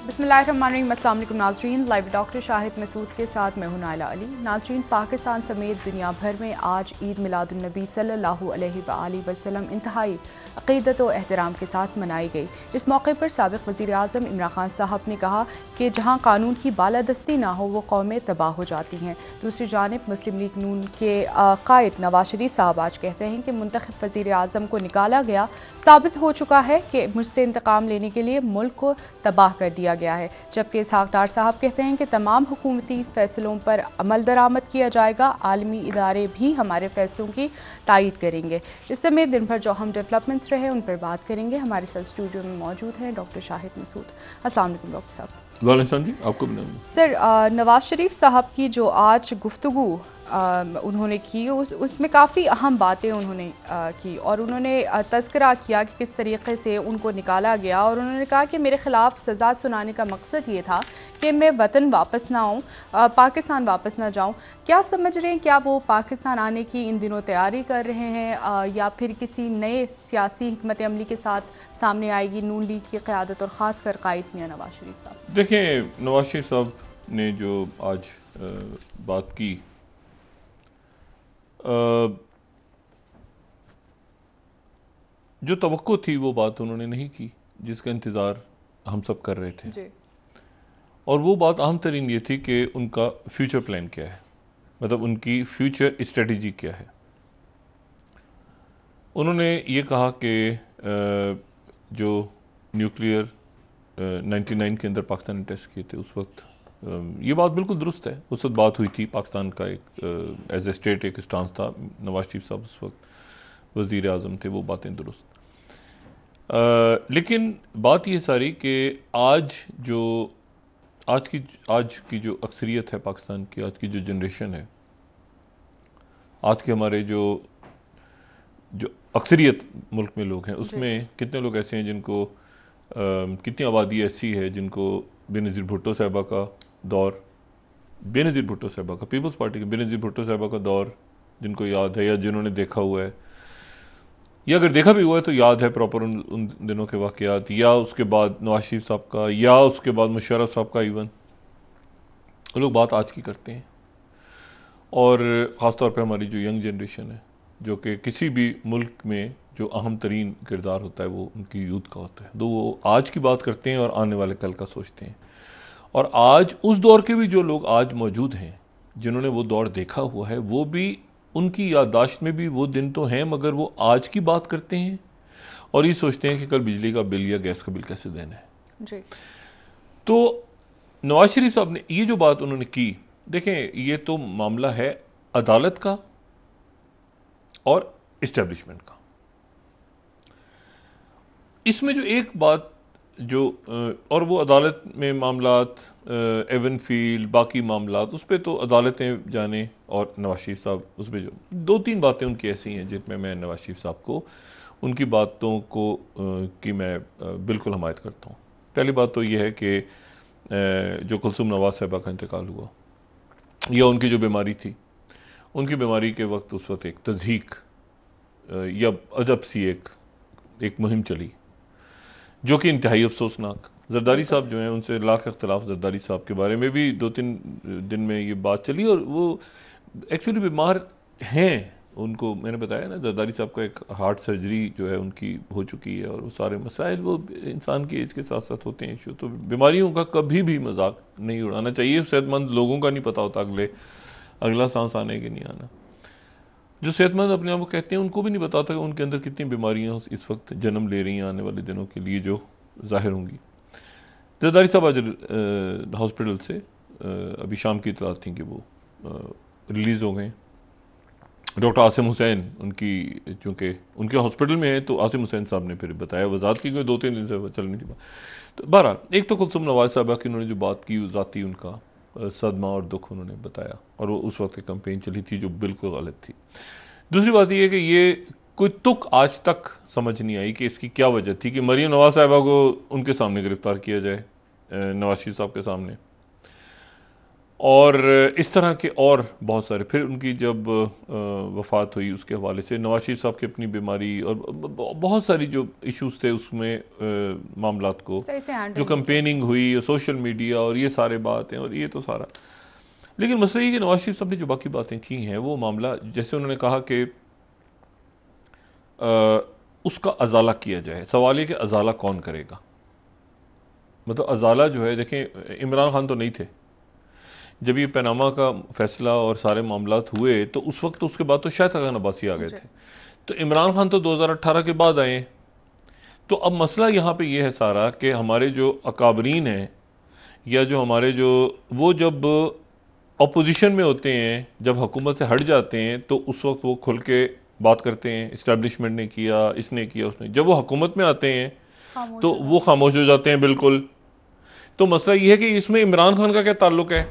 बिस्मिल्लाहिर्रहमानिर्रहीम। अस्सलाम वालेकुम नाजरीन, लाइव डॉक्टर शाहिद मसूद के साथ मैं हूं नाइला अली। नाजरीन, पाकिस्तान समेत दुनिया भर में आज ईद मिलादुन्नबी सल्लल्लाहु अलैहि वसल्लम इंतहाई अक़ीदत व एहतराम के साथ मनाई गई। इस मौके पर साबिक़ वज़ीर आज़म इमरान खान साहब ने कहा कि जहां कानून की बालादस्ती ना हो वो कौमें तबाह हो जाती हैं। दूसरी जानिब मुस्लिम लीग नून के कायद नवाज शरीफ साहब आज कहते हैं कि मुंतखब वज़ीर आज़म को निकाला गया साबित हो चुका है कि मुझसे इंतकाम लेने के लिए मुल्क को तबाह कर दिया गया है। जबकि इसहाक डार साहब कहते हैं कि तमाम हुकूमती फैसलों पर अमल दरामद किया जाएगा, आलमी इदारे भी हमारे फैसलों की तायीद करेंगे। इस समय दिन भर जो अहम डेवलपमेंट्स रहे उन पर बात करेंगे। हमारे साथ स्टूडियो में मौजूद हैं डॉक्टर शाहिद मसूद। अस्सलाम वालेकुम डॉक्टर साहब। वालेकुम जी, आपको सर, नवाज शरीफ साहब की जो आज गुफ्तगू उन्होंने की उसमें काफ़ी अहम बातें उन्होंने की और उन्होंने तज़किरा किया कि किस तरीके से उनको निकाला गया और उन्होंने कहा कि मेरे ख़िलाफ़ सज़ा सुनाने का मकसद ये था कि मैं वतन वापस ना आऊँ, पाकिस्तान वापस ना जाऊँ। क्या समझ रहे हैं, क्या वो पाकिस्तान आने की इन दिनों तैयारी कर रहे हैं या फिर किसी नए सियासी हिकमत अमली के साथ सामने आएगी नून लीग की क़यादत और ख़ासकर कायद मियां नवाज शरीफ साहब? देखें, नवाज शरीफ साहब ने जो आज बात की, जो तवक्को थी वो बात उन्होंने नहीं की जिसका इंतज़ार हम सब कर रहे थे जी। और वो बात अहम तरीन ये थी कि उनका फ्यूचर प्लान क्या है, मतलब उनकी फ्यूचर स्ट्रेटजी क्या है। उन्होंने ये कहा कि जो न्यूक्लियर 99 के अंदर पाकिस्तान ने टेस्ट किए थे उस वक्त, ये बात बिल्कुल दुरुस्त है। उस वक्त बात हुई थी, पाकिस्तान का एक एज ए स्टेट एक स्टांस था। नवाज शरीफ साहब उस वक्त वज़ीर आज़म थे, वो बातें दुरुस्त। लेकिन बात ये सारी कि आज की जो अक्सरियत है पाकिस्तान की, आज की जो जनरेशन है, आज के हमारे जो अक्सरियत मुल्क में लोग हैं, उसमें कितने लोग ऐसे हैं जिनको कितनी आबादी ऐसी है जिनको बेनज़ीर भुट्टो साहिबा का दौर, बेनज़ीर भुट्टो साहिबा का, पीपल्स पार्टी के बेनज़ीर भुट्टो साहिबा का दौर जिनको याद है या जिन्होंने देखा हुआ है, या अगर देखा भी हुआ है तो याद है प्रॉपर उन दिनों के वाक़यात, या उसके बाद नवाज शरीफ साहब का, या उसके बाद मुशर्रफ साहब का। इवन वो लोग बात आज की करते हैं और ख़ास तौर पे हमारी जो यंग जनरेशन है, जो कि किसी भी मुल्क में जो अहम तरीन किरदार होता है वो उनकी यूथ का होता है, तो वो आज की बात करते हैं और आने वाले कल का सोचते हैं। और आज उस दौर के भी जो लोग आज मौजूद हैं, जिन्होंने वो दौर देखा हुआ है, वो भी उनकी याददाश्त में भी वो दिन तो हैं, मगर वो आज की बात करते हैं और ये सोचते हैं कि कल बिजली का बिल या गैस का बिल कैसे देना है जी। तो नवाज शरीफ साहब ने ये जो बात उन्होंने की, देखें ये तो मामला है अदालत का और इस्टेब्लिशमेंट का। इसमें जो एक बात जो और वो अदालत में मामलात, एवन फील्ड, बाकी मामलात, उस पर तो अदालतें जाने और नवाज शरीफ साहब उस पर जो दो तीन बातें उनकी ऐसी हैं जिनमें मैं नवाज शरीफ साहब को उनकी बातों को की मैं बिल्कुल हमायत करता हूँ। पहली बात तो ये है कि जो कुलसुम नवाज साहिबा का इंतकाल हुआ या उनकी जो बीमारी थी, उनकी बीमारी के वक्त उस वक्त एक तज़हीक या अजब सी एक मुहिम चली जो कि इंतहाई अफसोसनाक। जरदारी साहब जो हैं उनसे लाख इख्तलाफ जरदारी साहब के बारे में भी 2-3 दिन में ये बात चली और वो एक्चुअली बीमार हैं। उनको मैंने बताया ना, जरदारी साहब का एक हार्ट सर्जरी जो है उनकी हो चुकी है और वो सारे मसाइल वो इंसान की एज के साथ साथ होते हैं इशू। तो बीमारियों का कभी भी मजाक नहीं उड़ाना चाहिए। सेहतमंद लोगों का नहीं पता होता अगला सांस आने के नहीं आना। जो सेहतमंद अपने आप को कहते हैं उनको भी नहीं पता था कि उनके अंदर कितनी बीमारियां इस वक्त जन्म ले रही हैं आने वाले दिनों के लिए जो जाहिर होंगी। जरदारी साहब आज हॉस्पिटल से अभी शाम की इतला थी कि वो रिलीज हो गए। डॉक्टर आसिम हुसैन उनकी, चूँकि उनके हॉस्पिटल में है तो आसिम हुसैन साहब ने फिर बताया, वजात की 2-3 दिन से चलनी थी बात। तो बहरहाल, एक तो कुलसुम नवाज साहबा की उन्होंने जो बात की ज़ाती उनका सदमा और दुख उन्होंने बताया और वो उस वक्त कैंपेन चली थी जो बिल्कुल गलत थी। दूसरी बात यह है कि ये कोई तुक आज तक समझ नहीं आई कि इसकी क्या वजह थी कि मरीम नवाज साहिबा को उनके सामने गिरफ्तार किया जाए, नवाज शरीफ साहब के सामने। और इस तरह के और बहुत सारे, फिर उनकी जब वफात हुई उसके हवाले से नवाज शरीफ साहब की अपनी बीमारी और बहुत सारी जो इश्यूज थे उसमें मामलात को सही से हैंडल जो नहीं किया। कंपेनिंग हुई और सोशल मीडिया और ये सारे बातें और ये तो सारा। लेकिन मसला ये कि नवाज शरीफ साहब ने जो बाकी बातें की हैं वो मामला, जैसे उन्होंने कहा कि उसका अजाला किया जाए। सवाल ये कि अजाला कौन करेगा? मतलब अजाला जो है, देखें इमरान खान तो नहीं थे जब ये पनामा का फैसला और सारे मामलात हुए, तो उस वक्त तो उसके बाद तो शायद खान अब्बासी आ गए थे। तो इमरान खान तो 2018 के बाद आए। तो अब मसला यहाँ पे ये है सारा कि हमारे जो अकाबरीन हैं या जो हमारे जो वो जब अपोजिशन में होते हैं, जब हुकूमत से हट जाते हैं, तो उस वक्त वो खुल के बात करते हैं, इस्टेब्लिशमेंट ने किया, इसने किया, उसने। जब वो हुकूमत में आते हैं खामोश तो हो वो जाते खामोश हो जाते हैं बिल्कुल। तो मसला ये है कि इसमें इमरान खान का क्या ताल्लुक है?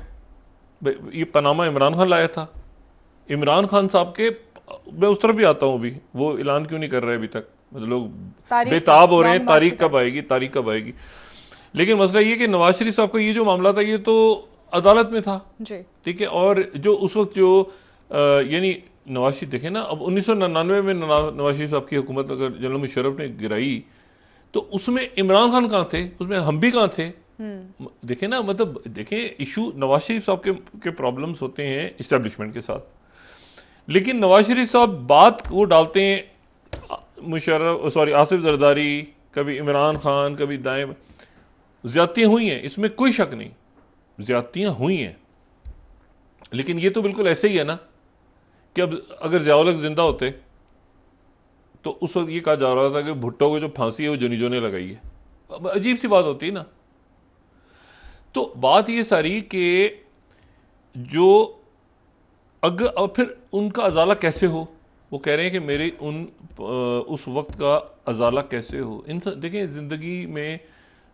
ये पनामा इमरान खान लाया था। इमरान खान साहब के, मैं उस तरफ भी आता हूं अभी, वो ऐलान क्यों नहीं कर रहे अभी तक? मतलब लोग तारीख बेताब हो रहे हैं, लॉन्ग मार्च की तारीख कब आएगी, तारीख कब आएगी। लेकिन मसला ये कि नवाज शरीफ साहब का ये जो मामला था ये तो अदालत में था, जी। ठीक है। और जो उस वक्त जो यानी नवाज शरीफ, देखें ना, अब 1999 में नवाज शरीफ साहब की हुकूमत अगर जनरल मुशर्रफ ने गिराई, तो उसमें इमरान खान कहां थे? उसमें हम भी कहां थे? देखें ना, मतलब देखें, इशू नवाज शरीफ साहब के प्रॉब्लम्स होते हैं इस्टेब्लिशमेंट के साथ, लेकिन नवाज शरीफ साहब बात वो डालते हैं मुशर्रफ, सॉरी, आसिफ जरदारी, कभी इमरान खान, कभी दाएं। ज्यादतियां हुई हैं, इसमें कोई शक नहीं, ज्यादतियां हुई हैं। लेकिन ये तो बिल्कुल ऐसे ही है ना कि अब अगर ज़ियाउल हक जिंदा होते तो उस वक्त ये कहा जा रहा था कि भुट्टो को जो फांसी है वो जुनी जो ने लगाई है। अब अजीब सी बात होती है ना। तो बात ये सारी कि जो अगर, और फिर उनका अजाला कैसे हो? वो कह रहे हैं कि मेरी उस वक्त का अजाला कैसे हो? इन देखें, जिंदगी में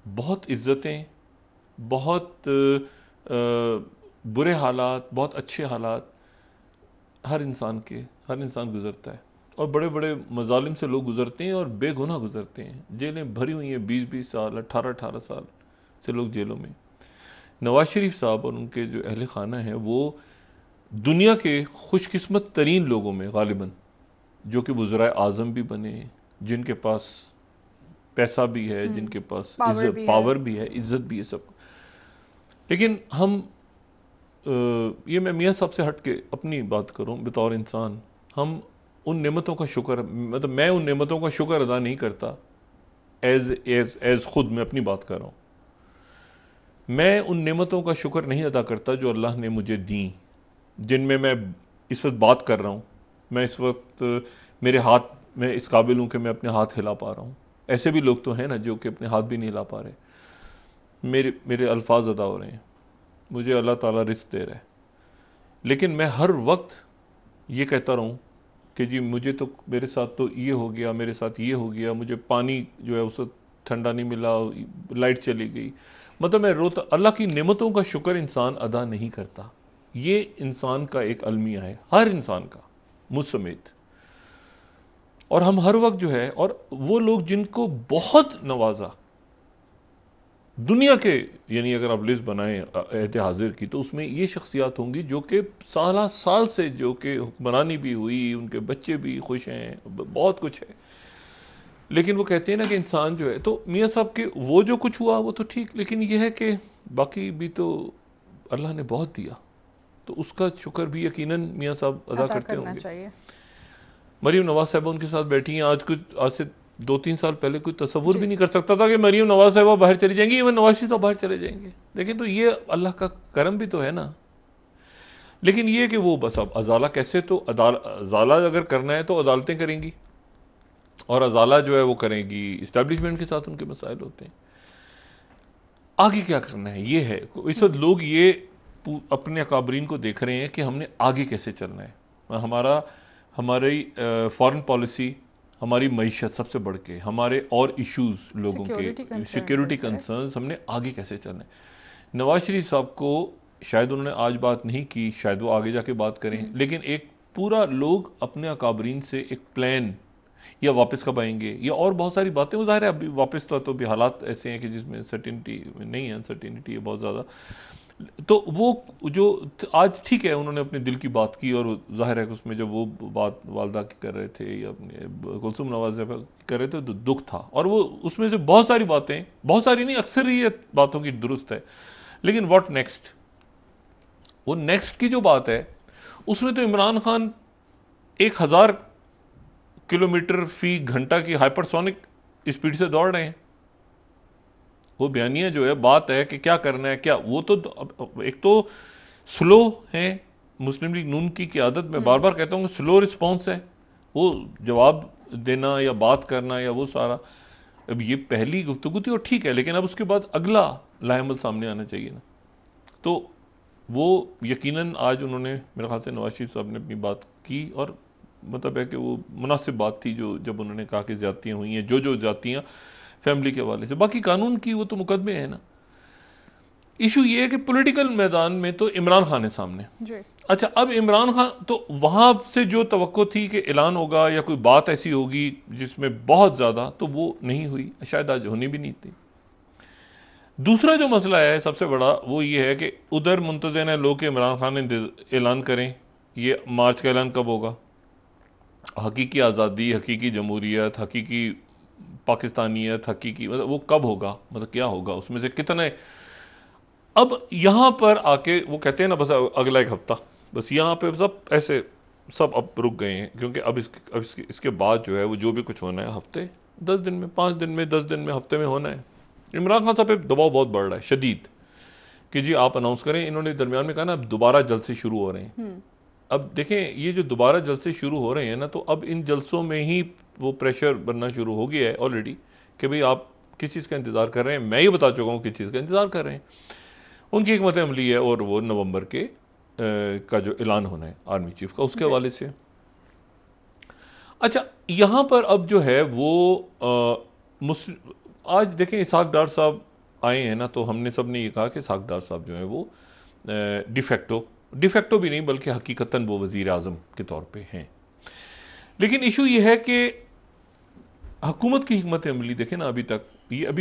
बहुत इज्जतें, बहुत बुरे हालात, बहुत अच्छे हालात हर इंसान गुजरता है। और बड़े बड़े मजालिम से लोग गुजरते हैं और बेगुनाह गुजरते हैं। जेलें भरी हुई हैं, 20-20 साल, 18-18 साल से लोग जेलों में। नवाज शरीफ साहब और उनके जो अहले खाना हैं वो दुनिया के खुशकिस्मत तरीन लोगों में गालिबन, जो कि वज़राए आज़म भी बने, जिनके पास पैसा भी है, जिनके पास पावर भी है, इज्जत भी है, सब। लेकिन हम ये मैं मियाँ साहब से हट के अपनी बात करूं बतौर इंसान, हम उन नेमतों का शुक्र, मतलब मैं उन नेमतों का शुक्र अदा नहीं करता। एज खुद मैं अपनी बात कर रहा हूं, मैं उन नेमतों का शुक्र नहीं अदा करता जो अल्लाह ने मुझे दी, जिनमें मैं इस वक्त बात कर रहा हूं। मैं इस वक्त मेरे हाथ में इस काबिल हूं कि मैं अपने हाथ हिला पा रहा हूं। ऐसे भी लोग तो हैं ना जो कि अपने हाथ भी नहीं हिला पा रहे। मेरे अल्फाज अदा हो रहे हैं, मुझे अल्लाह ताला रिस्क दे रहा है। लेकिन मैं हर वक्त ये कहता रहूं कि जी मुझे तो, मेरे साथ तो ये हो गया, मेरे साथ ये हो गया, मुझे पानी जो है उससे ठंडा नहीं मिला, लाइट चली गई। मतलब मैं रोता, अल्लाह की नेमतों का शुक्र इंसान अदा नहीं करता। ये इंसान का एक अलमिया है, हर इंसान का, मुझ समेत। और हम हर वक्त जो है, और वो लोग जिनको बहुत नवाजा दुनिया के, यानी अगर आप लिस्ट बनाएं एहत हाजिर की, तो उसमें ये शख्सियात होंगी जो कि साल साल से जो कि हुक्मरानी भी हुई, उनके बच्चे भी खुश हैं, बहुत कुछ है। लेकिन वो कहते हैं ना कि इंसान जो है, तो मियाँ साहब के वो जो कुछ हुआ वो तो ठीक, लेकिन ये है कि बाकी भी तो अल्लाह ने बहुत दिया, तो उसका शुक्र भी यकीनन मियाँ साहब अदा करते होंगे। मरीम नवाज साहबा उनके साथ बैठी हैं। आज से 2-3 साल पहले कोई तस्वुर भी नहीं कर सकता था कि मरीम नवाज साहबा बाहर चली जाएंगी, इवन नवाज शरीफ साहब बाहर चले जाएंगे। लेकिन तो ये अल्लाह का करम भी तो है ना। लेकिन ये कि वो बस अब अजाला कैसे, तो अजाला अगर करना है तो अदालतें करेंगी, और अजाला जो है वो करेंगी, इस्टेब्लिशमेंट के साथ उनके मसाइल होते हैं। आगे क्या करना है ये है। इस वक्त लोग ये अपने अकाबरीन को देख रहे हैं कि हमने आगे कैसे चलना है। हमारी फॉरेन पॉलिसी, हमारी मईशत सबसे बढ़ के, हमारे और इश्यूज लोगों के सिक्योरिटी कंसर्न्स, हमने आगे कैसे चलना है। नवाज शरीफ साहब को शायद उन्होंने आज बात नहीं की, शायद वो आगे जाके बात करें, लेकिन एक पूरा लोग अपने अकाबरीन से एक प्लान, या वापस कब आएंगे, या और बहुत सारी बातें, वो जाहिर है अभी वापस तो भी हालात ऐसे हैं कि जिसमें सर्टिनिटी नहीं है, अनसर्टिनिटी है बहुत ज़्यादा। तो वो जो आज ठीक है उन्होंने अपने दिल की बात की, और जाहिर है कि उसमें जब वो बात वालदा की कर रहे थे या अपने कुलसुम नवाज कर रहे थे तो दुख था, और वो उसमें से बहुत सारी बातें, बहुत सारी नहीं अक्सरियत बातों की दुरुस्त है, लेकिन व्हाट नेक्स्ट, वो नेक्स्ट की जो बात है उसमें तो इमरान खान 1000 किलोमीटर फी घंटा की हाइपरसोनिक स्पीड से दौड़ रहे हैं। वो बयानिया जो है बात है कि क्या करना है क्या, वो तो एक तो स्लो है, मुस्लिम लीग नून की क्यादत में बार बार कहता हूं कि स्लो रिस्पॉन्स है, वो जवाब देना या बात करना या वो सारा। अब ये पहली गुफ्तगू थी और ठीक है, लेकिन अब उसके बाद अगला लाएमल सामने आना चाहिए ना। तो वो यकीनन आज उन्होंने मेरे ख्याल से नवाज शरीफ साहब ने अपनी बात की, और मतलब है कि वो मुनासिब बात थी जो जब उन्होंने कहा कि ज्यादतियां हुई हैं, जो ज्यादतियां फैमिली के हवाले से, बाकी कानून की वो तो मुकदमे है ना। इशू ये है कि पॉलिटिकल मैदान में तो इमरान खान है सामने जी। अच्छा, अब इमरान खान तो वहां से जो तवक्को थी कि ऐलान होगा या कोई बात ऐसी होगी जिसमें बहुत ज्यादा, तो वो नहीं हुई, शायद आज होनी भी नहीं थी। दूसरा जो मसला है सबसे बड़ा वो ये है कि उधर मुंतज़िर हैं लोग कि इमरान खान ऐलान करें, ये मार्च का ऐलान कब होगा, हकीकी आज़ादी, हकीकी जमहूरियत, हकीकी पाकिस्तानियत, हकीकी मतलब वो कब होगा, मतलब क्या होगा, उसमें से कितने। अब यहां पर आके वो कहते हैं ना बस अगला एक हफ्ता, बस यहां पे सब ऐसे सब अब रुक गए हैं, क्योंकि अब इसके बाद जो है वो जो भी कुछ होना है हफ्ते 10 दिन में, 5 दिन में, 10 दिन में, हफ्ते में होना है। इमरान खान साहब पे दबाव बहुत बढ़ रहा है शदीद कि जी आप अनाउंस करें। इन्होंने दरमियान में कहा ना अब दोबारा जलसे शुरू हो रहे हैं। अब देखें ये जो दोबारा जलसे शुरू हो रहे हैं ना, तो अब इन जलसों में ही वो प्रेशर बनना शुरू हो गया है ऑलरेडी कि भाई आप किस चीज़ का इंतजार कर रहे हैं। मैं ये बता चुका हूं किस चीज़ का इंतजार कर रहे हैं। उनकी हिकमत अमली है और वो नवंबर के का जो ऐलान होना है आर्मी चीफ का, उसके हवाले से। अच्छा, यहां पर अब जो है वो आज देखें इसहाक डार साहब आए हैं ना, तो हमने सब ने ये कहा कि इसहाक डार साहब जो है वो डिफेक्टो भी नहीं बल्कि हकीकतन वो वजीर आजम के तौर पे हैं। लेकिन इशू ये है कि हुकूमत की हिकमत अमली देखें ना, अभी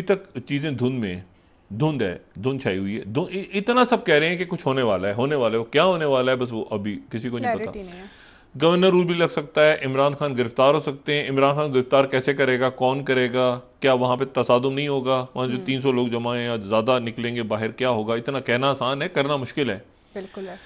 तक चीजें धुंध है, धुंध छाई हुई है। इतना सब कह रहे हैं कि कुछ होने वाला है, वो क्या होने वाला है बस वो अभी किसी को नहीं पता। गवर्नर रूल भी लग सकता है, इमरान खान गिरफ्तार हो सकते हैं। इमरान खान गिरफ्तार कैसे करेगा, कौन करेगा, क्या वहां पे तसादुम नहीं होगा, वहां जो 300 लोग जमा हैं या ज्यादा निकलेंगे बाहर, क्या होगा, इतना कहना आसान है, करना मुश्किल है। बिल्कुल है।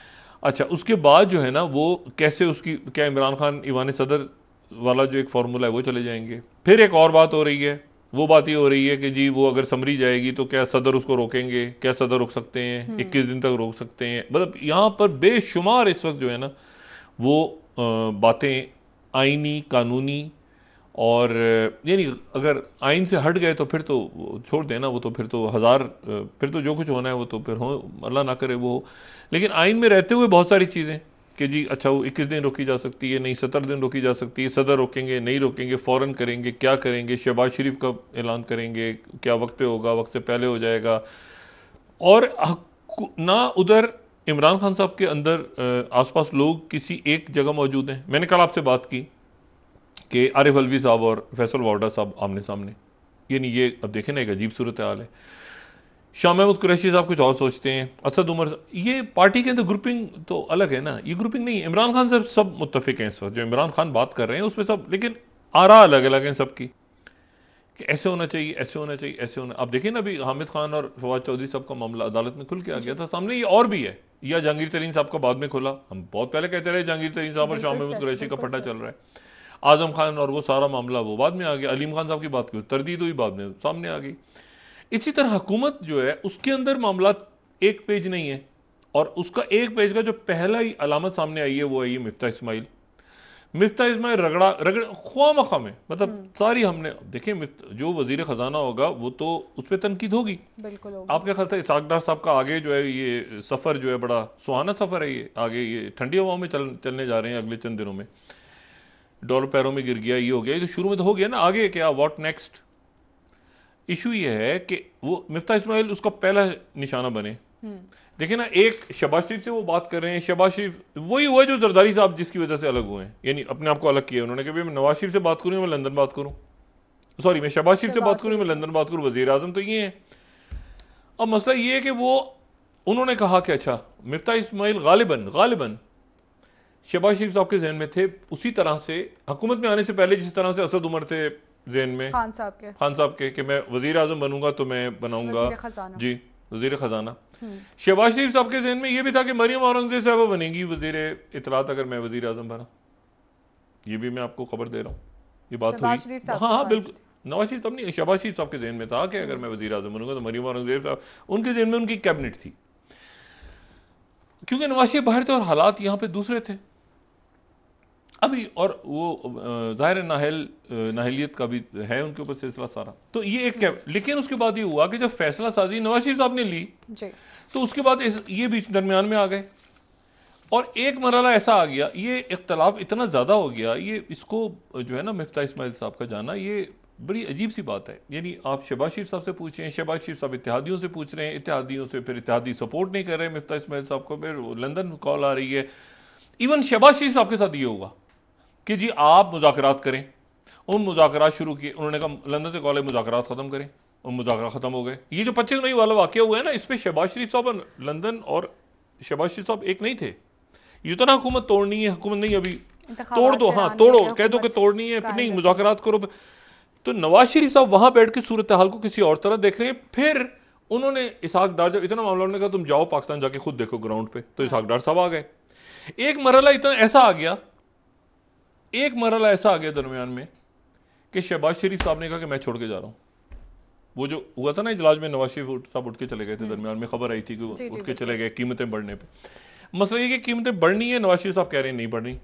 अच्छा, उसके बाद जो है ना वो कैसे उसकी क्या इमरान खान ईवान सदर वाला जो एक फॉर्मूला है वो चले जाएंगे। फिर एक और बात हो रही है, वो बात ये हो रही है कि जी वो अगर समरी जाएगी तो क्या सदर उसको रोकेंगे, क्या सदर रोक सकते हैं, 21 दिन तक रोक सकते हैं। मतलब यहां पर बेशुमार इस वक्त जो है ना वो बातें आईनी कानूनी, और यानी अगर आइन से हट गए तो फिर तो छोड़ देना, वो तो फिर तो फिर तो जो कुछ होना है वो तो फिर हो, अल्लाह ना करे वो। लेकिन आइन में रहते हुए बहुत सारी चीजें कि जी अच्छा वो 21 दिन रोकी जा सकती है, नहीं 70 दिन रोकी जा सकती है, सदर रोकेंगे नहीं रोकेंगे, फौरन करेंगे क्या करेंगे, शहबाज शरीफ कब ऐलान करेंगे, क्या वक्त पे होगा, वक्त से पहले हो जाएगा। और ना उधर इमरान खान साहब के अंदर आसपास लोग किसी एक जगह मौजूद हैं। मैंने कल आपसे बात की कि आरिफ अलवी साहब और फैसल वाडा साहब आमने सामने, यानी ये अब देखें ना एक अजीब सूरत हाल है। शाह महमूद कुरैशी साहब कुछ और सोचते हैं, असद उमर, ये पार्टी के अंदर ग्रुपिंग तो अलग है ना, ये ग्रुपिंग नहीं है। इमरान खान से सब मुत्तफिक हैं इस वक्त, जो इमरान खान बात कर रहे हैं उसमें सब, लेकिन आरा अलग अलग हैं सबकी कि ऐसे होना चाहिए, ऐसे होना चाहिए, ऐसे होना। अब देखिए ना अभी हामिद खान और फवाद चौधरी साहब का मामला अदालत में खुल के आ गया था सामने, ये और भी है, या जहांगीर तरीन साहब का बाद में खुला। हम बहुत पहले कहते रहे जहांगीर तरीन साहब और शाह महमूद कुरैशी का पट्टा चल रहा है। आजम खान और वो सारा मामला वो बाद में आ गया। अलीम खान साहब की बात की तरदीद हुई, बाद में सामने आ गई। इसी तरह हुकूमत जो है उसके अंदर मामला एक पेज नहीं है, और उसका एक पेज का जो पहला ही अलामत सामने आई है वो है ये मिफ्ता इस्माइल रगड़ा ख्वामखा में, मतलब सारी हमने देखें जो वजीर खजाना होगा वो तो उस पर तनकीद होगी, बिल्कुल होगी। आप क्या ख्याल था इसहाक डार साहब का आगे जो है ये सफर जो है बड़ा सुहाना सफर है, ये आगे ये ठंडी हवाओं में चलने जा रहे हैं अगले चंद दिनों में। डॉलर पैरों में गिर गया, ये हो गया, ये तो शुरू में तो हो गया ना, आगे क्या, व्हाट नेक्स्ट। इशू ये है कि वो मिफ्ता इस्माइल उसका पहला निशाना बने। देखिए ना, एक शहबाज शरीफ से वो बात कर रहे हैं, शहबाज शरीफ वही हुआ जो जरदारी साहब जिसकी वजह से अलग हुए हैं, यानी अपने आप को अलग किया उन्होंने कि भाई मैं नवाज शरीफ से बात करूं, मैं लंदन बात करूं, सॉरी मैं शहबाज शरीफ से बात करूं, मैं लंदन बात करूं, वजीर आजम तो ये है। अब मसला ये है कि वो उन्होंने कहा कि अच्छा मिफ्ता इस्माइल गालिबन गालिबन शहबाज शरीफ साहब के जहन में थे उसी तरह से हुकूमत में आने से पहले जिस तरह से असद उमर थे जहन में खान साहब के कि मैं वजीर आजम बनूंगा तो मैं बनाऊंगा जी वजीर खजाना। हम्म। शहबाज शरीफ साहब के जहन में यह भी था कि मरियम औरंगजेब साहब बनेंगी वजीर इतलात अगर मैं वजीर आजम बना। ये भी मैं आपको खबर दे रहा हूं, ये बात हुई। हाँ बिल्कुल, नवाज शरीफ तब नहीं, शहबाज शरीफ साहब के जहन में था कि अगर मैं वजीर आजम बनूंगा तो मरियम औरंगजेब साहब, उनके जहन में उनकी कैबिनेट थी। क्योंकि नवाज शरीफ बाहर थे और हालात यहां पे दूसरे थे अभी, और वो जाहिर नाहलियत का भी है उनके ऊपर सिलसिला सारा। तो ये एक लेकिन उसके बाद ये हुआ कि जब फैसला साजी नवाज शरीफ साहब ने ली तो उसके बाद ये बीच दरमियान में आ गए और एक मरहला ऐसा आ गया, ये इख्तलाफ इतना ज्यादा हो गया, ये इसको जो है ना मिफ्ता इस्माइल साहब का जाना ये बड़ी अजीब सी बात है। यानी आप शहबाज शरीफ साहब से पूछें, शहबाज शरीफ साहब इत्तेहादियों से पूछ रहे हैं, इत्तेहादियों से फिर इत्तेहादी सपोर्ट नहीं कर रहे मिफ्ता इस्माइल साहब को, फिर लंदन कॉल आ रही है। इवन शहबाज शरीफ साहब के साथ ये हुआ कि जी आप मुज़ाकरात करें, उन मुज़ाकरात शुरू किए, उन्होंने कहा लंदन से कॉल है मुज़ाकरात खत्म करें, उन मुज़ाकरा खत्म हो गए। ये जो 25 मई वाला वाकया हुआ है ना, इस पर शहबाज शरीफ साहब लंदन और शहबाज शरीफ साहब एक नहीं थे। ये तो ना हुकूमत तोड़नी है, हुकूमत नहीं अभी तोड़ दो, हाँ तोड़ो, कह दो कि तोड़नी है, फिर नहीं मुज़ाकरात करो। तो नवाज शरीफ साहब वहां बैठ के सूरत हाल को किसी और तरह देख रहे हैं। फिर उन्होंने इसहाक डार, जब इतना मामला उन्होंने कहा तुम जाओ पाकिस्तान जाके खुद देखो ग्राउंड पे, तो इसहाक डार साहब आ गए। एक मरहला इतना ऐसा आ गया, एक मरहला ऐसा आ गया दरमियान में कि शहबाज शरीफ साहब ने कहा कि मैं छोड़ के जा रहा हूं। वो जो हुआ था ना इजलास में, नवाज शरीफ साहब उठ के चले गए थे, दरमियान में खबर आई थी कि वो उठ के चले गए कीमतें बढ़ने पे। मसला ये कि कीमतें बढ़नी है, नवाज शरीफ साहब कह रहे हैं नहीं बढ़नी।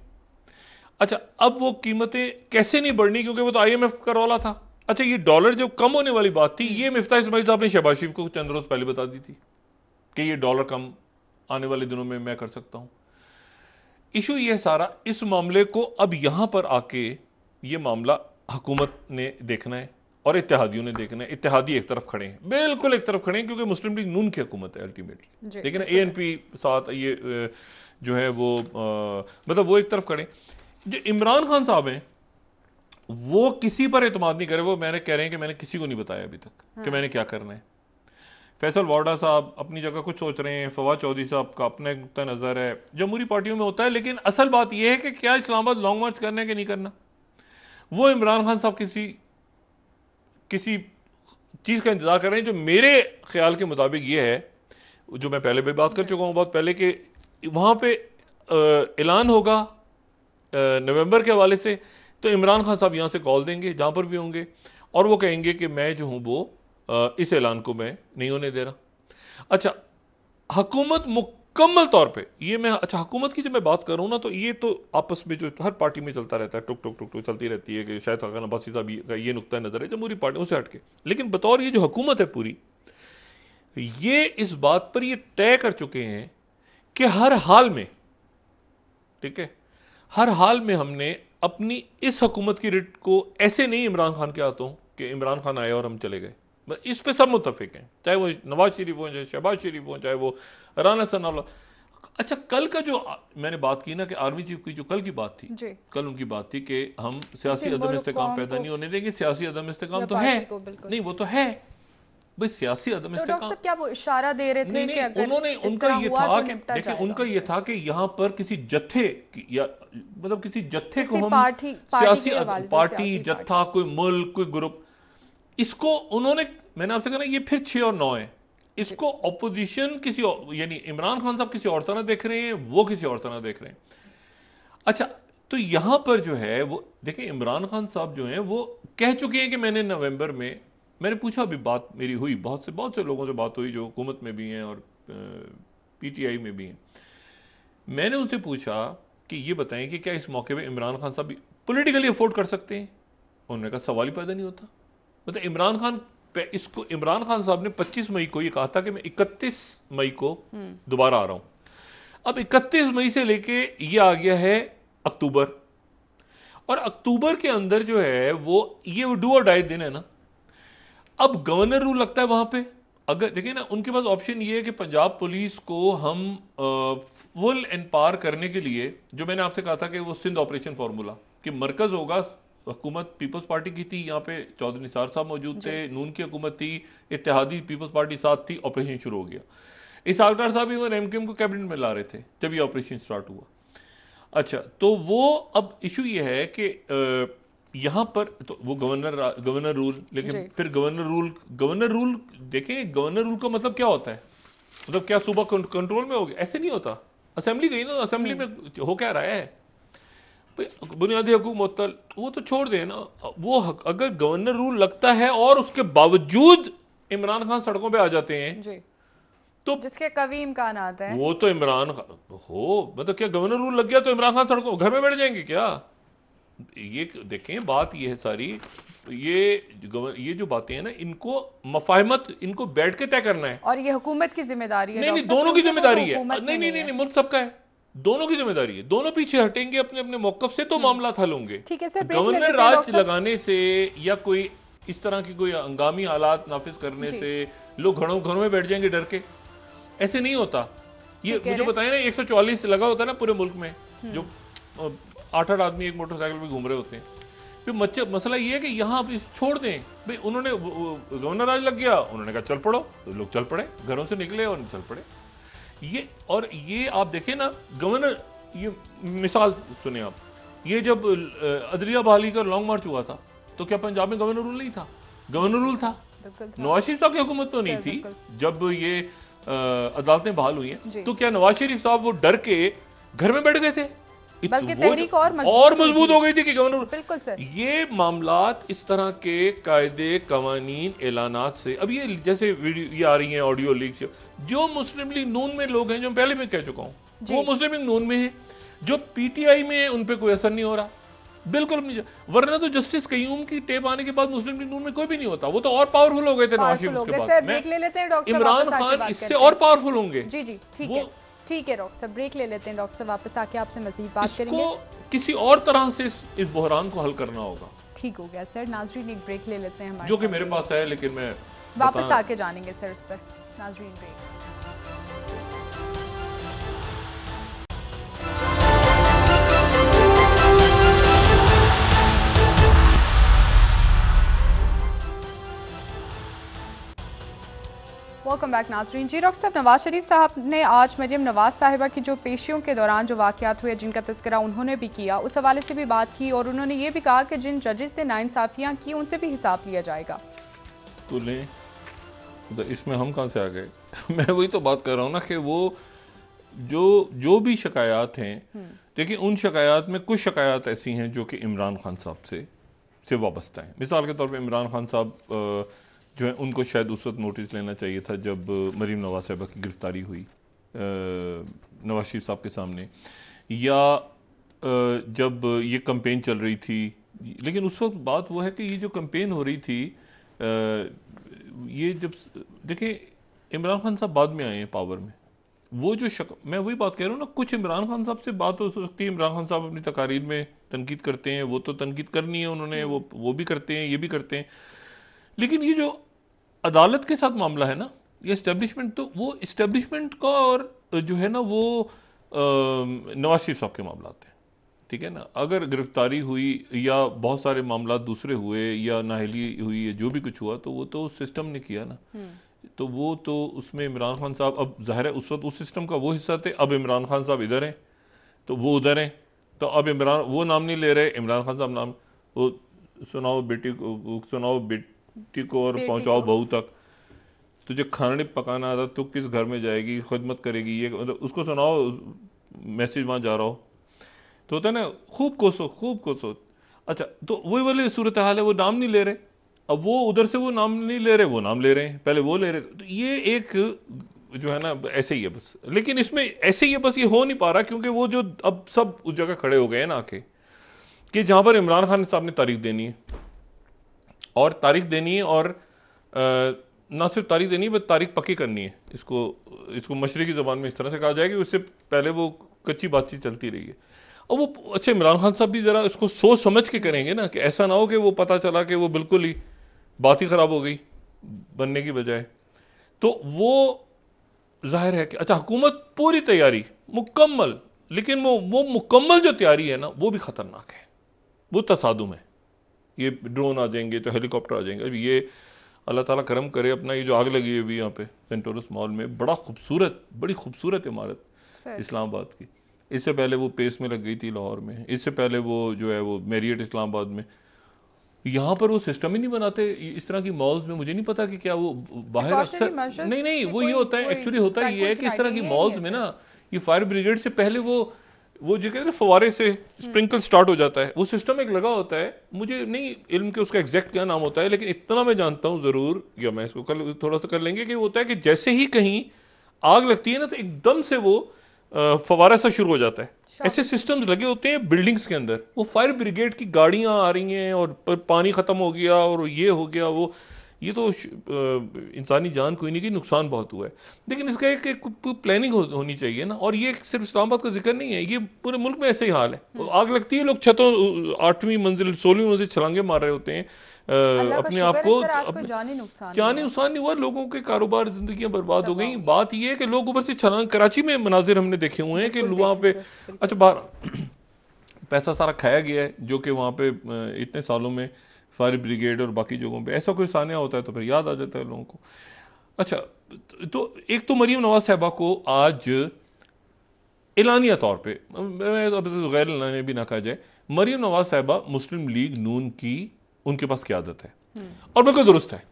अच्छा अब वो कीमतें कैसे नहीं बढ़नी, क्योंकि वो तो IMF का रौला था। अच्छा ये डॉलर जो कम होने वाली बात थी, ये मिफ्ता इस्माइल साहब ने शहबाज शरीफ को चंद रोज पहले बता दी थी कि ये डॉलर कम आने वाले दिनों में मैं कर सकता हूं। इशू ये सारा इस मामले को अब यहां पर आके ये मामला हुकूमत ने देखना है और इत्तेहादियों ने देखना है। इत्तेहादी एक तरफ खड़े हैं, बिल्कुल एक तरफ खड़े हैं, क्योंकि मुस्लिम लीग नून की हुकूमत है अल्टीमेटली। लेकिन ANP साथ ये जो है वो मतलब वो एक तरफ खड़े। जो इमरान खान साहब हैं वो किसी पर एतमाद नहीं करे। वो मैंने कह रहे हैं कि मैंने किसी को नहीं बताया अभी तक कि मैंने क्या करना है। फैसल वाडा साहब अपनी जगह कुछ सोच रहे हैं, फवाद चौधरी साहब का अपना एक नुक्ता नजर है, जमहूरी पार्टियों में होता है। लेकिन असल बात यह है कि क्या इस्लामाबाद लॉन्ग मार्च करना है कि नहीं करना। वो इमरान खान साहब किसी चीज का इंतजार कर रहे हैं। जो मेरे ख्याल के मुताबिक ये है, जो मैं पहले भी बात कर चुका हूं बहुत पहले, कि वहां पे ऐलान होगा नवंबर के हवाले से, तो इमरान खान साहब यहां से कॉल देंगे जहां पर भी होंगे और वो कहेंगे कि मैं जो हूं वो इस ऐलान को मैं नहीं होने दे रहा। अच्छा हुकूमत मुकम्मल तौर पे ये मैं, अच्छा हुकूमत की जब मैं बात करूं ना, तो ये तो आपस में जो हर पार्टी में चलता रहता है, टुक टुक टुक टुक चलती रहती है कि शायद खान अब्बासी साहब का ये नुक्ता नजर है जमहूरी पार्टी उसे हटके। लेकिन बतौर ये जो हुकूमत है पूरी, ये इस बात पर ये तय कर चुके हैं कि हर हाल में, ठीक है, हर हाल में हमने अपनी इस हुकूमत की रिट को ऐसे नहीं इमरान खान के हाथों कि इमरान खान आए और हम चले गए। इस पे सब मुत्तफिक हैं, चाहे वो नवाज शरीफ हो, चाहे शहबाज शरीफ हो, चाहे वो राना सनाउल्लाह। अच्छा कल का जो मैंने बात की ना कि आर्मी चीफ की जो कल की बात थी, कल उनकी बात थी कि हम सियासी अदम इस्तेकाम पैदा नहीं होने देंगे। सियासी अदम इस्तेकाम तो है नहीं, वो तो है भाई, सियासी अदम इस्तेकाम। क्या वो इशारा दे रहे थे कि अगर उन्होंने उनका ये था कि देखिए उनका ये था कि यहां पर किसी जत्थे या मतलब किसी जत्थे को हम सियासी पार्टी जत्था, कोई मुल्क, कोई ग्रुप, इसको उन्होंने, मैंने आपसे कहा ना ये फिर 6 और 9 है, इसको ऑपोजिशन किसी यानी इमरान खान साहब किसी और तरह देख रहे हैं, वो किसी और तरह देख रहे हैं। अच्छा तो यहां पर जो है वो देखिए इमरान खान साहब जो हैं वो कह चुके हैं कि मैंने नवंबर में, मैंने पूछा अभी बात मेरी हुई, बहुत से लोगों से बात हुई जो हुकूमत में भी हैं और PTI में भी हैं। मैंने उनसे पूछा कि ये बताएं कि क्या इस मौके पे इमरान खान साहब पॉलिटिकली अफोर्ड कर सकते हैं। उन्होंने कहा सवाल ही पैदा नहीं होता। मतलब इमरान खान इसको, इमरान खान साहब ने 25 मई को ये कहा था कि मैं 31 मई को दोबारा आ रहा हूं। अब 31 मई से लेके ये आ गया है अक्टूबर, और अक्टूबर के अंदर जो है वो ये डू और डाई दिन है ना। अब गवर्नर रूल लगता है वहां पे, अगर देखिए ना उनके पास ऑप्शन ये है कि पंजाब पुलिस को हम फुल एंड पार करने के लिए, जो मैंने आपसे कहा था कि वो सिंध ऑपरेशन फार्मूला कि मरकज होगा, हुकूमत पीपल्स पार्टी की थी, यहां पे चौधरी निसार साहब मौजूद थे, नून की हुकूमत थी, इत्तेहादी पीपल्स पार्टी साथ थी, ऑपरेशन शुरू हो गया। इसालकार साहब इवन एमकेएम को कैबिनेट में ला रहे थे जब ये ऑपरेशन स्टार्ट हुआ। अच्छा, तो वो अब इशू ये है कि यहां पर तो वो गवर्नर रूल, लेकिन फिर गवर्नर रूल देखें, गवर्नर रूल का मतलब क्या होता है? मतलब क्या सूबा कंट्रोल में हो गया? ऐसे नहीं होता। असेंबली गई ना, असेंबली में हो क्या रहा है? बुनियादी हकूक मुअत्तल, वो तो छोड़ दें ना। वो अगर गवर्नर रूल लगता है और उसके बावजूद इमरान खान सड़कों पे आ जाते हैं जी, तो जिसके कभी इम्कान आता है, वो तो इमरान हो, मतलब क्या गवर्नर रूल लग गया तो इमरान खान सड़कों घर में बैठ जाएंगे क्या? ये देखें, बात ये है सारी, ये जो बातें हैं ना, इनको मफाहमत, इनको बैठ के तय करना है। और ये हुकूमत की जिम्मेदारी है। नहीं, दोनों की जिम्मेदारी है। नहीं, नहीं, मुल्क सबका है, दोनों की जिम्मेदारी है। दोनों पीछे हटेंगे अपने अपने मौकफ से तो मामला हल होंगे। ठीक है सर, गवर्नर राज लगाने से या कोई इस तरह की कोई हंगामी हालात नाफिज करने से लोग घरों में बैठ जाएंगे डर के, ऐसे नहीं होता। ये मुझे बताया ना, 144 लगा होता है ना पूरे मुल्क में, जो 8-8 आदमी एक मोटरसाइकिल पे घूम रहे होते हैं। फिर मसला ये है कि यहां आप छोड़ दें भाई, उन्होंने गवर्नर राज लग गया, उन्होंने कहा चल पड़ो, तो लोग चल पड़े, घरों से निकले और चल पड़े। ये आप देखें ना, गवर्नर, ये मिसाल सुने आप, ये जब अदलिया बहाली का लॉन्ग मार्च हुआ था तो क्या पंजाब में गवर्नर रूल नहीं था? गवर्नर रूल था। नवाज शरीफ साहब की हुकूमत तो नहीं थी जब ये अदालतें बहाल हुई हैं, तो क्या नवाज शरीफ साहब वो डर के घर में बैठ गए थे? बल्कि तहरीक और मजबूत हो गई थी कि गवर्नर। बिल्कुल सर, ये मामलात इस तरह के कायदे, कवानीन, ऐलानात से, अब ये जैसे वीडियो ये आ रही हैं, ऑडियो लीक्स, जो मुस्लिम लीग नून में लोग हैं, जो पहले मैं कह चुका हूं, वो मुस्लिम लीग नून में है, जो पीटीआई में है उन पर कोई असर नहीं हो रहा, बिल्कुल नहीं। वरना तो जस्टिस कयूम की टेप आने के बाद मुस्लिम लीग नून में कोई भी नहीं होता, वो तो और पावरफुल हो गए थे नवाज शरीफ के बाद। इमरान खान इससे और पावरफुल होंगे। जी जी, ठीक है डॉक्टर साहब, ब्रेक ले लेते हैं। डॉक्टर साहब वापस आके आपसे मजीद बात करेंगे। किसी और तरह से इस बहरान को हल करना होगा। ठीक हो गया सर। नाजरीन, एक ब्रेक ले लेते हैं हमारे, जो कि मेरे पास है, लेकिन मैं वापस आके जानेंगे सर उस पर। नाजरीन, ब्रेक। वेलकम बैक नाजरीन। जी डॉक्टर साहब, नवाज शरीफ साहब ने आज मरियम नवाज साहिबा की जो पेशियों के दौरान जो वाकयात हुए, जिनका तस्करा उन्होंने भी किया, उस हवाले से भी बात की, और उन्होंने ये भी कहा कि जिन जजेस ने नाइंसाफियां की उनसे भी हिसाब लिया जाएगा। तो लें, तो इसमें हम कहां से आ गए? मैं वही तो बात कर रहा हूं ना कि वो जो भी शिकायत हैं, देखिए उन शिकायत में कुछ शिकायत ऐसी हैं जो कि इमरान खान साहब से वाबस्ता हैं। मिसाल के तौर पर इमरान खान साहब जो है, उनको शायद उस वक्त नोटिस लेना चाहिए था जब मरीम नवाज साहिबा की गिरफ्तारी हुई नवाज शरीफ साहब के सामने, या जब ये कैंपेन चल रही थी। लेकिन उस वक्त बात वो है कि ये जो कैंपेन हो रही थी, ये जब देखें, इमरान खान साहब बाद में आए हैं पावर में, वो जो मैं वही बात कह रहा हूँ ना, कुछ इमरान खान साहब से बात हो सकती है, इमरान खान साहब अपनी तकारीर में तनकीद करते हैं, वो तो तनकीद करनी है उन्होंने, वो भी करते हैं, ये भी करते हैं। लेकिन ये जो अदालत के साथ मामला है ना, ये एस्टेब्लिशमेंट, तो वो एस्टेब्लिशमेंट का और जो है ना वो नवाज शरीफ साहब के मामला हैं, ठीक है ना। अगर गिरफ्तारी हुई या बहुत सारे मामला दूसरे हुए या नाहली हुई या जो भी कुछ हुआ, तो वो तो सिस्टम ने किया ना, तो वो तो उसमें इमरान खान साहब, अब जाहिर है उस वक्त उस सिस्टम का वो हिस्सा थे, अब इमरान खान साहब इधर हैं तो वो उधर हैं, तो अब इमरान वो नाम नहीं ले रहे, इमरान खान साहब नाम, वो सुनाओ बेटी को, सुनाओ बेटी को और पहुंचाओ बहू तक, तुझे खाना नहीं पकाना आता, तू किस घर में जाएगी, खिदमत करेगी, ये मतलब उसको सुनाओ, मैसेज वहां जा रहा हो, तो होता है ना, खूब कोसो। अच्छा, तो वही वाली सूरत हाल है, वो नाम नहीं ले रहे, अब वो उधर से वो नाम नहीं ले रहे, वो नाम ले रहे हैं, पहले वो ले रहे, तो ये एक जो है ना ऐसे ही है बस। लेकिन इसमें ऐसे ही है बस, ये हो नहीं पा रहा क्योंकि वो जो अब सब उस जगह खड़े हो गए हैं ना आके, कि जहां पर इमरान खान साहब ने तारीख देनी है, और ना सिर्फ तारीख देनी है, बस तारीख पक्की करनी है। इसको मशरकी ज़बान में इस तरह से कहा जाए कि उससे पहले वो कच्ची बातचीत चलती रही है। और वो अच्छा, इमरान खान साहब भी जरा इसको सोच समझ के करेंगे ना, कि ऐसा ना हो कि वो पता चला कि वो बिल्कुल ही बात ही खराब हो गई बनने की बजाय। तो वो जाहिर है कि अच्छा, हुकूमत पूरी तैयारी मुकम्मल, लेकिन वो मुकम्मल जो तैयारी है ना, वो भी खतरनाक है, वो तसादुम है। ये ड्रोन आ जाएंगे तो हेलीकॉप्टर आ जाएंगे, ये अल्लाह ताला करम करे। अपना ये जो आग लगी है अभी यहाँ पे सेंटोरस मॉल में, बड़ी खूबसूरत इमारत इस्लामाबाद की। इससे पहले वो पेस में लग गई थी लाहौर में, इससे पहले वो जो है वो मैरियट इस्लामाबाद में। यहाँ पर वो सिस्टम ही नहीं बनाते इस तरह की मॉल्स में। मुझे नहीं पता कि क्या वो बाहर अक्सर नहीं वो ये होता है, एक्चुअली होता ये है कि इस तरह की मॉल्स में ना ये फायर ब्रिगेड से पहले वो जो कहते हैं फवारे से स्प्रिंकल स्टार्ट हो जाता है, वो सिस्टम एक लगा होता है। मुझे नहीं इल्म के उसका एग्जैक्ट क्या नाम होता है, लेकिन इतना मैं जानता हूं जरूर, या मैं इसको कल थोड़ा सा कर लेंगे, कि होता है कि जैसे ही कहीं आग लगती है ना तो एकदम से वो फवारा सा शुरू हो जाता है। ऐसे सिस्टम्स लगे होते हैं बिल्डिंग्स के अंदर। वो फायर ब्रिगेड की गाड़ियां आ रही हैं और पानी खत्म हो गया और ये हो गया वो, ये तो इंसानी जान कोई नहीं की, नुकसान बहुत हुआ है। लेकिन इसका एक प्लानिंग होनी चाहिए ना। और ये सिर्फ इस्लामाबाद का जिक्र नहीं है, ये पूरे मुल्क में ऐसे ही हाल है। आग लगती है, लोग छतों 8वीं मंजिल 16वीं मंजिल छलांगे मार रहे होते हैं अपने आप को। जानी नुकसान नहीं हुआ, लोगों के कारोबार, जिंदगियां बर्बाद हो गई। बात यह है कि लोग ऊपर से छलांग, कराची में मनाजिर हमने देखे हुए हैं कि वहां पे अच्छा बाहर पैसा सारा खाया गया है, जो कि वहां पे इतने सालों में फायर ब्रिगेड और बाकी जगहों पे ऐसा कोई सानिया होता है तो फिर याद आ जाता है लोगों को। अच्छा, तो एक तो मरीम नवाज साहिबा को आज एलानिया तौर पे, गैर एलानिया भी ना कहा जाए, मरीम नवाज साहिबा मुस्लिम लीग नून की उनके पास क़यादत है और बिल्कुल दुरुस्त है।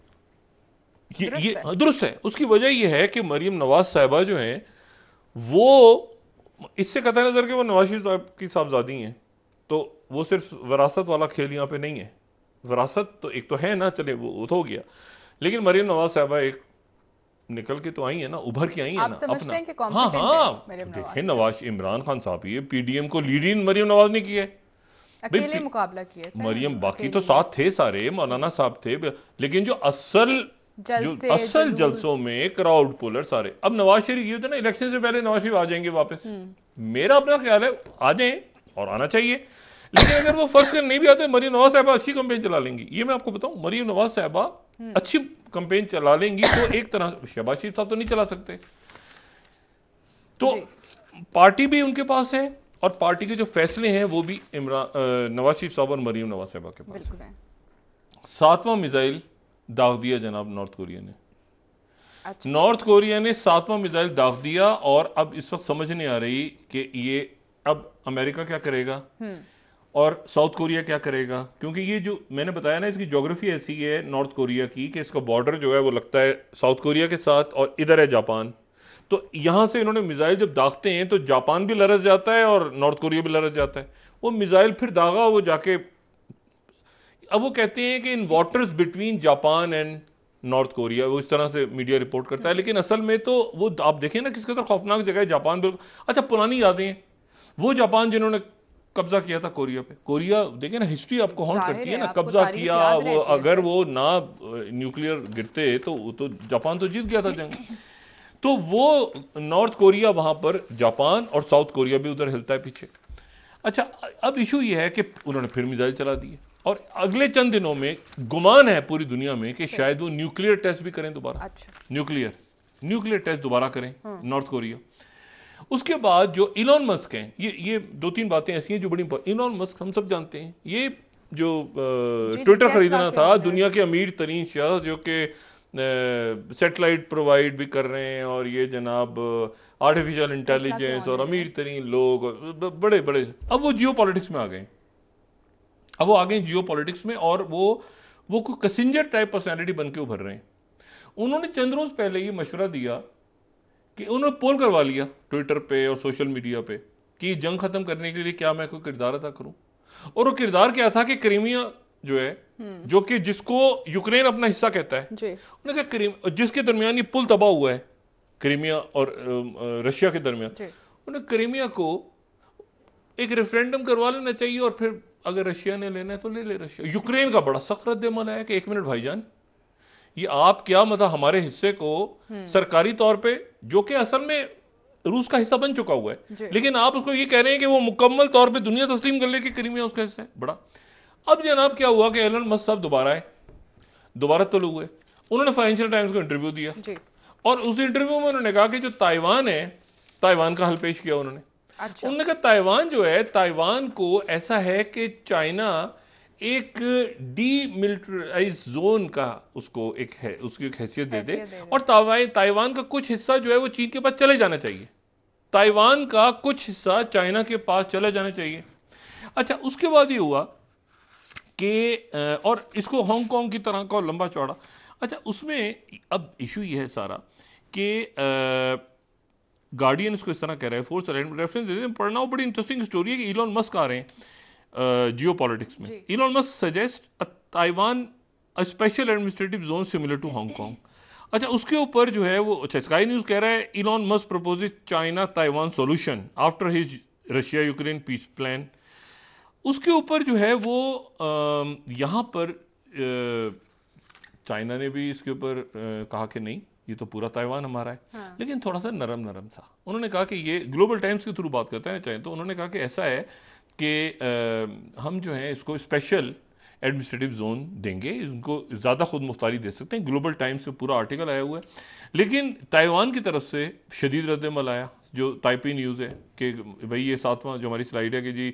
ये दुरुस्त है। उसकी वजह यह है कि मरीम नवाज साहिबा जो है वो, इससे कतई नजर के वो नवाज शरीफ की साहबजादी हैं, तो वो सिर्फ विरासत वाला खेल यहां पे नहीं है। विरासत तो एक तो है ना, चले वो तो हो गया, लेकिन मरीम नवाज साहिबा एक निकल के तो आई है ना, उभर के आई है ना अपना। हाँ, देखें नवाज, इमरान खान साहब, ये पीडीएम को लीड इन मरीम नवाज ने किया है, अकेले मुकाबला किया मरियम, बाकी तो साथ थे सारे, मौलाना साहब थे, लेकिन जो असल जलसों में क्राउड पुलर सारे। अब नवाज शरीफ, ये था ना इलेक्शन से पहले नवाज शरीफ आ जाएंगे वापस। मेरा अपना ख्याल है आ जाएं और आना चाहिए, लेकिन अगर वो फर्ज कर नहीं भी आते, मरीम नवाज साहबा अच्छी कंपेन चला लेंगी। ये मैं आपको बताऊं, मरीम नवाज साहबा अच्छी कंपेन चला लेंगी, तो एक तरह शहबाज शरीफ साहब तो नहीं चला सकते। तो पार्टी भी उनके पास है और पार्टी के जो फैसले हैं वो भी नवाज शरीफ साहब और मरीम नवाज साहबा के पास है। 7वां मिसाइल दाग दिया जनाब नॉर्थ कोरिया ने। अच्छा। नॉर्थ कोरिया ने 7वां मिसाइल दाग दिया और अब इस वक्त समझ नहीं आ रही कि ये अब अमेरिका क्या करेगा और साउथ कोरिया क्या करेगा, क्योंकि ये जो मैंने बताया ना, इसकी ज्योग्राफी ऐसी है नॉर्थ कोरिया की कि इसका बॉर्डर जो है वो लगता है साउथ कोरिया के साथ और इधर है जापान। तो यहां से इन्होंने मिसाइल जब दागते हैं तो जापान भी लरस जाता है और नॉर्थ कोरिया भी लरस जाता है। वो मिसाइल फिर दागा, वो जाके, अब वो कहते हैं कि in waters between Japan and North Korea, वो इस तरह से मीडिया रिपोर्ट करता है, लेकिन असल में तो वो आप देखें ना किसके तरह खौफनाक जगह है जापान। बिल्कुल अच्छा, पुरानी यादें हैं, वो जापान जिन्होंने कब्जा किया था कोरिया पे। कोरिया देखें ना, हिस्ट्री आपको हॉन्ट करती है ना, कब्जा किया वो, अगर वो ना न्यूक्लियर गिरते तो जापान तो जीत गया था जंग। तो वो नॉर्थ कोरिया वहां पर, जापान और साउथ कोरिया भी उधर हिलता है पीछे। अच्छा, अब इशू ये है कि उन्होंने फिर मिसाइल चला दिए और अगले चंद दिनों में गुमान है पूरी दुनिया में कि शायद वो न्यूक्लियर टेस्ट भी करें दोबारा। अच्छा। न्यूक्लियर टेस्ट दोबारा करें नॉर्थ कोरिया। उसके बाद जो इलॉन मस्क हैं, ये 2-3 बातें ऐसी हैं जो बड़ी, इलॉन मस्क हम सब जानते हैं, ये जो ट्विटर खरीदना था, दुनिया के अमीर तरीन शख्स जो कि सैटेलाइट प्रोवाइड भी कर रहे हैं और ये जनाब आर्टिफिशियल इंटेलिजेंस और अमीर तरीन लोग बड़े बड़े, अब वो जियो पॉलिटिक्स में आ गए। अब वो आ गए जियो पॉलिटिक्स में और वो कोई कसिंजर टाइप पर्सनैलिटी बन के उभर रहे हैं। उन्होंने चंद रोज पहले ये मशवरा दिया कि उन्होंने पोल करवा लिया ट्विटर पे और सोशल मीडिया पे कि जंग खत्म करने के लिए क्या मैं कोई किरदार अदा करूं। और वो किरदार क्या था कि क्रीमिया जो है, जो कि जिसको यूक्रेन अपना हिस्सा कहता है, उन्होंने कहा जिसके दरमियान ये पुल तबाह हुआ है क्रीमिया और रशिया के दरमियान, उन्हें क्रीमिया को एक रेफरेंडम करवा लेना चाहिए और फिर अगर रशिया ने लेना है तो ले ले रशिया। यूक्रेन का बड़ा सख्त रद्द-ए-अमल है कि 1 मिनट भाईजान, ये आप क्या मतलब हमारे हिस्से को सरकारी तौर पे, जो कि असल में रूस का हिस्सा बन चुका हुआ है, लेकिन आप उसको ये कह रहे हैं कि वो मुकम्मल तौर पे दुनिया तस्लीम कर ले कि क्रीमिया उसका हिस्सा है। बड़ा अब जनाब क्या हुआ कि एलन मस्क साहब दोबारा तलब हुए। उन्होंने फाइनेंशियल टाइम्स को इंटरव्यू दिया और उस इंटरव्यू में उन्होंने कहा कि जो ताइवान है, ताइवान का हल पेश किया उन्होंने। अच्छा। उन्होंने कहा ताइवान जो है, ताइवान को ऐसा है कि चाइना एक डीमिलिटराइज जोन का उसको एक है, उसकी एक हैसियत दे दे, और ताइवान का कुछ हिस्सा जो है वो चीन के पास चले जाना चाहिए, ताइवान का कुछ हिस्सा चाइना के पास चले जाना चाहिए। अच्छा, उसके बाद ये हुआ कि और इसको हांगकांग की तरह का लंबा चौड़ा। अच्छा, उसमें अब इशू ये है सारा कि गार्डियन इसको इस तरह कह रहा है, फोर्स रेफरेंस दे पढ़ना, बड़ी इंटरेस्टिंग स्टोरी है कि इलॉन मस्क आ रहे हैं जियो पॉलिटिक्स में। Elon Musk suggest Taiwan a special administrative zone similar to Hong Kong. अच्छा, उसके ऊपर जो है वो, अच्छा, स्काई न्यूज कह रहा है Elon Musk proposes China Taiwan solution after his Russia Ukraine peace plan. उसके ऊपर जो है वो यहां पर चाइना ने भी इसके ऊपर कहा कि नहीं, ये तो पूरा ताइवान हमारा है। हाँ। लेकिन थोड़ा सा नरम नरम था। उन्होंने कहा कि ये ग्लोबल टाइम्स के थ्रू बात करते हैं चाहे, तो उन्होंने कहा कि ऐसा है कि हम जो है इसको स्पेशल एडमिनिस्ट्रेटिव जोन देंगे, इनको ज़्यादा खुद मुख्तारी दे सकते हैं। ग्लोबल टाइम्स में पूरा आर्टिकल आया हुआ है। लेकिन ताइवान की तरफ से शदीद रद्दमल आया, जो ताइपी न्यूज़ है कि भाई ये सातवां जो हमारी स्लाइड है कि जी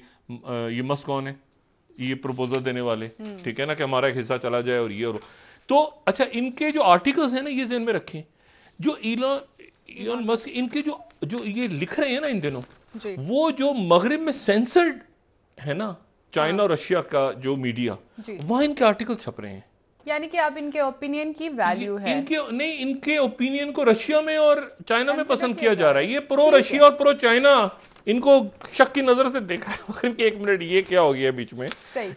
ये मस्क कौन है, ये प्रपोजल देने वाले, ठीक है ना, कि हमारा एक हिस्सा चला जाए और ये और तो। अच्छा, इनके जो आर्टिकल्स हैं ना, ये ज़हन में रखें, जो इलॉन मस्क इनके जो ये लिख रहे हैं ना इन दिनों, वो जो मगरिब में सेंसर्ड है ना चाइना और रशिया का जो मीडिया, वहां इनके आर्टिकल छप रहे हैं। यानी कि अब इनके ओपिनियन की वैल्यू है, इनके ओपिनियन को रशिया में और चाइना में पसंद किया जा रहा है। ये प्रो रशिया और प्रो चाइना इनको शक की नजर से देखा है कि एक मिनट ये क्या हो गया बीच में।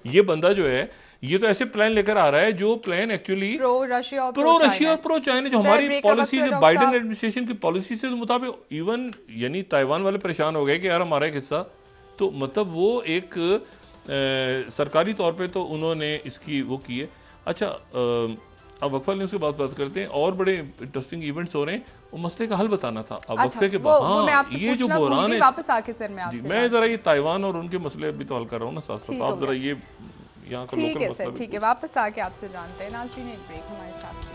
ये बंदा जो है ये तो ऐसे प्लान लेकर आ रहा है जो प्लान एक्चुअली प्रो रशिया और प्रो चाइना, जो हमारी पॉलिसी, जो बाइडेन एडमिनिस्ट्रेशन की पॉलिसी से मुताबिक, इवन यानी ताइवान वाले परेशान हो गए कि यार हमारा एक हिस्सा, तो मतलब वो एक सरकारी तौर पे तो उन्होंने इसकी वो की है। अच्छा, अब वक्फा लेने के बाद बात करते हैं, और बड़े इंटरेस्टिंग इवेंट्स हो रहे हैं, वो मसले का हल बताना था। अब वक्फे के बाद हाँ, ये जो बहरान है, वापस आके सर मैं जरा ये ताइवान और उनके मसले अभी तो हल कर रहा हूँ ना साथ साथ, आप जरा ये यहाँ का लोकल मसला। ठीक है, वापस आके आपसे जानते हैं। नाज़रीन, एक ब्रेक हमारे साथ।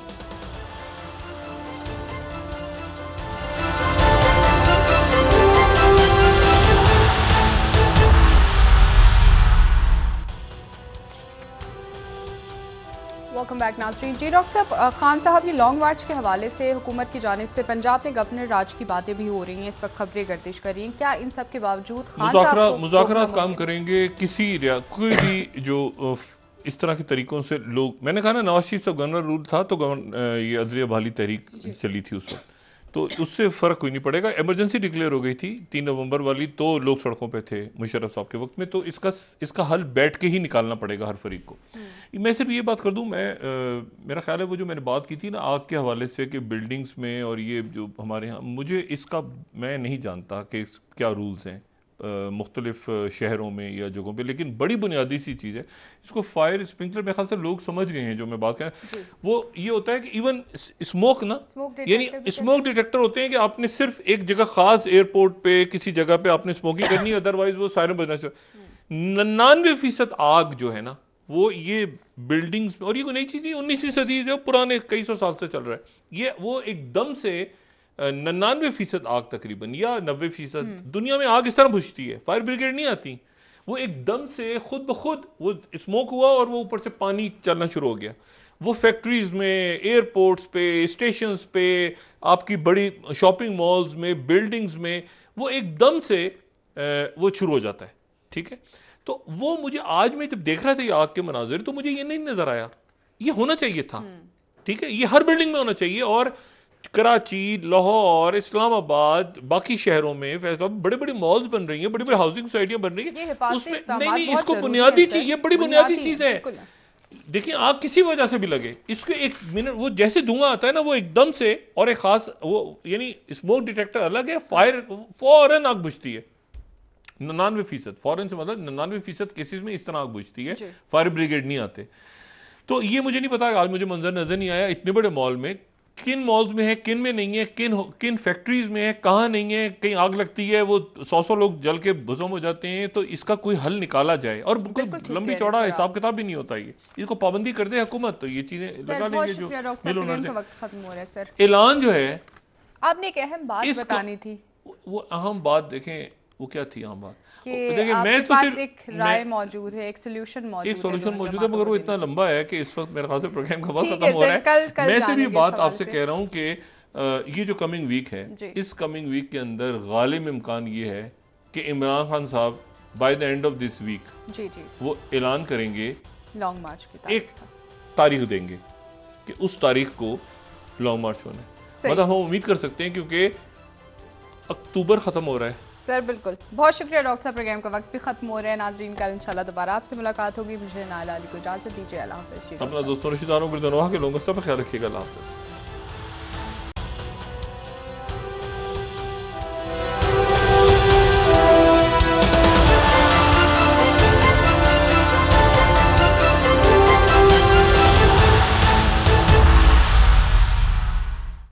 वेलकम बैक नाज़रीन। जी डॉक्टर साहब, खान साहब, ये लॉन्ग मार्च के हवाले से हुकूमत की जानिब से पंजाब में गवर्नर राज की बातें भी हो रही हैं, इस वक्त खबरें गर्दिश कर रही हैं, क्या इन सब के बावजूद मुज़ाकरात काम करेंगे? कोई भी जो इस तरह के तरीकों से लोग, मैंने कहा ना नवाज शरीफ साहब गवर्नर रूल था तो ये अज़लिया बहाली तहरीक चली थी उस वक्त, तो उससे फर्क कोई नहीं पड़ेगा। इमरजेंसी डिक्लेयर हो गई थी 3 नवंबर वाली, तो लोग सड़कों पे थे मुशर्रफ साहब के वक्त में, तो इसका हल बैठ के ही निकालना पड़ेगा हर फरीक को। मैं सिर्फ ये बात कर दूं, मेरा ख्याल है वो जो मैंने बात की थी ना आग के हवाले से कि बिल्डिंग्स में और ये जो हमारे यहाँ, मुझे इसका मैं नहीं जानता कि क्या रूल्स हैं मुख्तलिफ शहरों में या जगहों पे, लेकिन बड़ी बुनियादी सी चीज़ है इसको फायर स्प्रिंकलर, मेरे ख्याल से लोग समझ गए हैं जो मैं बात कर, वो ये होता है कि इवन स्मोक ना, यानी स्मोक डिटेक्टर होते हैं कि आपने सिर्फ एक जगह खास एयरपोर्ट पे किसी जगह पे आपने स्मोकिंग करनी है, अदरवाइज वो सायरन बजना चाहिए। 99% आग जो है ना वो ये बिल्डिंग्स, और ये कोई नई चीज नहीं, 19वीं सदी जो पुराने कई सौ साल से चल रहा है, ये वो एकदम से 99% आग तकरीबन या 90% दुनिया में आग इस तरह बुझती है, फायर ब्रिगेड नहीं आती, वो एकदम से खुद ब खुद वो स्मोक हुआ और वो ऊपर से पानी चलना शुरू हो गया। वो फैक्ट्रीज में, एयरपोर्ट्स पे, स्टेशंस पे, आपकी बड़ी शॉपिंग मॉल्स में, बिल्डिंग्स में, वो एकदम से वो शुरू हो जाता है। ठीक है, तो वो मुझे आज मैं जब देख रहा था ये आग के मनाजिर, तो मुझे ये नहीं नजर आया, ये होना चाहिए था। ठीक है, ये हर बिल्डिंग में होना चाहिए, और कराची, लाहौर, इस्लामाबाद, बाकी शहरों में, फैसलाबाद, बड़े बड़े मॉल्स बन रही हैं, बड़ी बड़ी हाउसिंग सोसाइटियां बन रही हैं, उसमें नहीं, इसको बुनियादी चीज, ये बड़ी बुनियादी चीज है। देखिए, आग किसी वजह से भी लगे, इसके एक मिनट वो जैसे धुआं आता है ना, वो एकदम से, और एक खास वो यानी स्मोक डिटेक्टर अलग है, फायर फौरन आग बुझती है। 99% फौरन से मतलब 99% केसेस में इस तरह आग बुझती है, फायर ब्रिगेड नहीं आते। तो ये मुझे नहीं पता, आज मुझे मंजर नजर नहीं आया इतने बड़े मॉल में, किन मॉल्स में है, किन में नहीं है, किन फैक्ट्रीज में है, कहां नहीं है, कहीं आग लगती है, वो 100 लोग जल के भस्म हो जाते हैं। तो इसका कोई हल निकाला जाए, और बिल्कुल लंबी चौड़ा हिसाब किताब भी नहीं होता, ये इसको पाबंदी कर दे हुकूमत, तो ये चीजें लगा लेंगे। जो ऐलान जो है, आपने एक अहम बात बतानी थी, वो अहम बात देखें, वो क्या थी आम बात? कि देखिए, मैं आपके तो पास सिर्फ एक राय मौजूद है, एक सोल्यूशन मौजूद है, एक सॉल्यूशन दोनों मौजूद है, जमातों मगर को वो देने इतना का। लंबा है कि इस वक्त मेरे ख्याल से प्रोग्राम का वक्त ठीक खत्म है हो रहा सर, है। कल मैं सिर्फ ये जानेंगे इस बात हवाले आपसे से। कह रहा हूं कि ये जो कमिंग वीक है, जी इस कमिंग वीक के अंदर गालिब इम्कान ये है कि इमरान खान साहब by the end of this week जी जी, वो ऐलान करेंगे, लॉन्ग मार्च की एक तारीख का। तारीख देंगे कि उस तारीख को लॉन्ग मार्च होना है। सही। मतलब हम उम्मीद कर सकते हैं, क्योंकि अक्टूबर खत्म हो रहा है। सर बिल्कुल, बहुत शुक्रिया डॉक्टर साहब, प्रोग्राम का वक्त भी खत्म हो रहा है। नाजरीन, कल इंशाल्लाह दोबारा आपसे मुलाकात होगी। मुझे नायला अली को इजाजत दीजिए। अल्लाह हाफ़िज़ जी। अपना दोस्तों रिश्तेदारों पर के लोगों का सब ख्याल रखिएगा। अल्लाह हाफ़िज़।